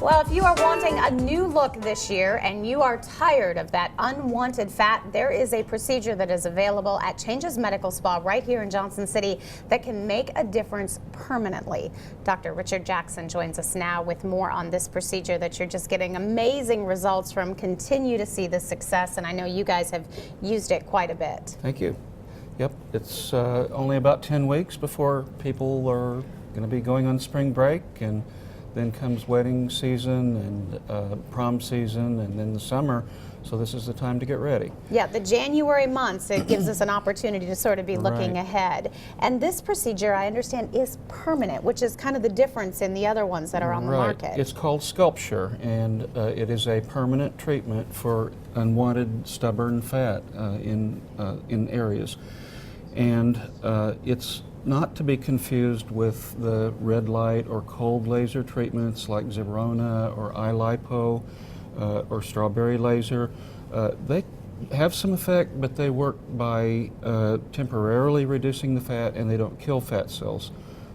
Well, if you are wanting a new look this year and you are tired of that unwanted fat, there is a procedure that is available at Changes Medical Spa right here in Johnson City that can make a difference permanently. Dr. Richard Jackson joins us now with more on this procedure that you're just getting amazing results from. Continue to see the success, and I know you guys have used it quite a bit. Thank you. Yep, it's only about 10 weeks before people are going to be going on spring break, and then comes wedding season and prom season and then the summer, so this is the time to get ready. Yeah, the January months, it gives us an opportunity to sort of be looking Right. ahead. And this procedure, I understand, is permanent, which is kind of the difference in the other ones that are on the Right. market. It's called SculpSure, and it is a permanent treatment for unwanted stubborn fat in areas. And it's not to be confused with the red light or cold laser treatments like Zirona or iLipo or strawberry laser. They have some effect, but they work by temporarily reducing the fat, and they don't kill fat cells.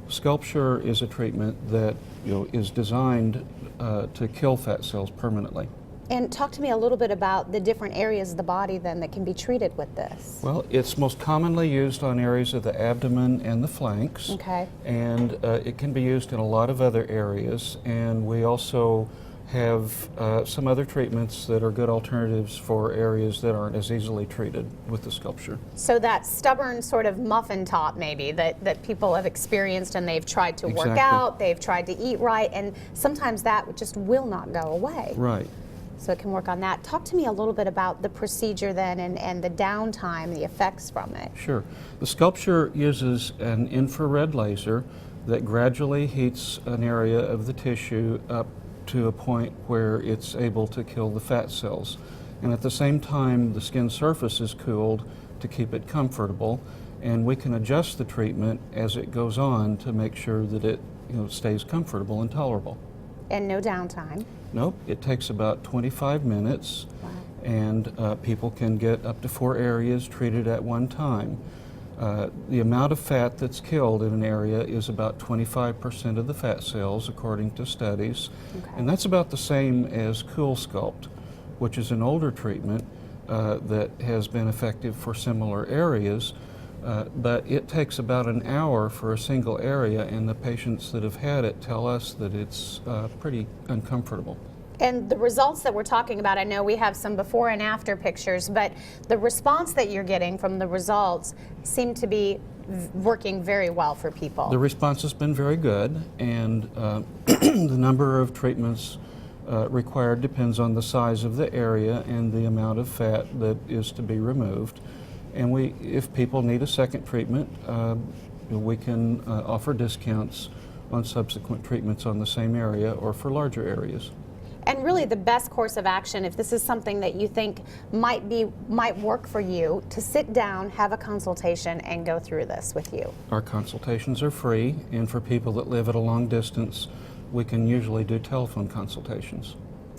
SculpSure is a treatment that is designed to kill fat cells permanently. And talk to me a little bit about the different areas of the body then that can be treated with this. Well, it's most commonly used on areas of the abdomen and the flanks. Okay. And it can be used in a lot of other areas. And we also have some other treatments that are good alternatives for areas that aren't as easily treated with the SculpSure. So that stubborn sort of muffin top maybe that people have experienced, and they've tried to work Exactly. out, they've tried to eat right, and sometimes that just will not go away. Right. So it can work on that. Talk to me a little bit about the procedure then and the downtime, the effects from it. Sure. The SculpSure uses an infrared laser that gradually heats an area of the tissue up to a point where it's able to kill the fat cells. And at the same time, the skin surface is cooled to keep it comfortable, and we can adjust the treatment as it goes on to make sure that it stays comfortable and tolerable. And no downtime. Nope, it takes about 25 minutes. Wow. And people can get up to 4 areas treated at one time. The amount of fat that's killed in an area is about 25% of the fat cells, according to studies. Okay. And that's about the same as CoolSculpt, which is an older treatment that has been effective for similar areas. But it takes about an hour for a single area, and the patients that have had it tell us that it's pretty uncomfortable. And the results that we're talking about, I know we have some before and after pictures, but the response that you're getting from the results seem to be working very well for people. The response has been very good, and the number of treatments required depends on the size of the area and the amount of fat that is to be removed. And if people need a second treatment, we can offer discounts on subsequent treatments on the same area or for larger areas. And really the best course of action, if this is something that you think might work for you, to sit down, have a consultation, and go through this with you. Our consultations are free, and for people that live at a long distance, we can usually do telephone consultations.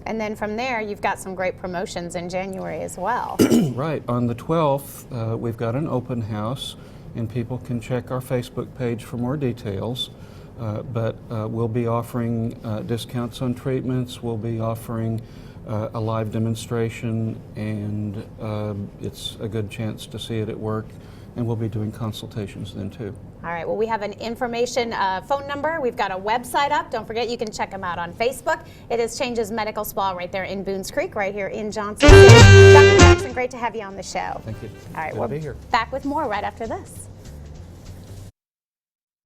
And then from there, you've got some great promotions in January as well. Right. On the 12th, we've got an open house, and people can check our Facebook page for more details. But we'll be offering discounts on treatments. We'll be offering a live demonstration, and it's a good chance to see it at work. And we'll be doing consultations then too. All right, well, we have an information phone number. We've got a website up. Don't forget, you can check them out on Facebook. It is Changes Medical Spa right there in Boones Creek, right here in Johnson City. Dr. Jackson, great to have you on the show. Thank you. All right, Good we'll to be here. back with more right after this.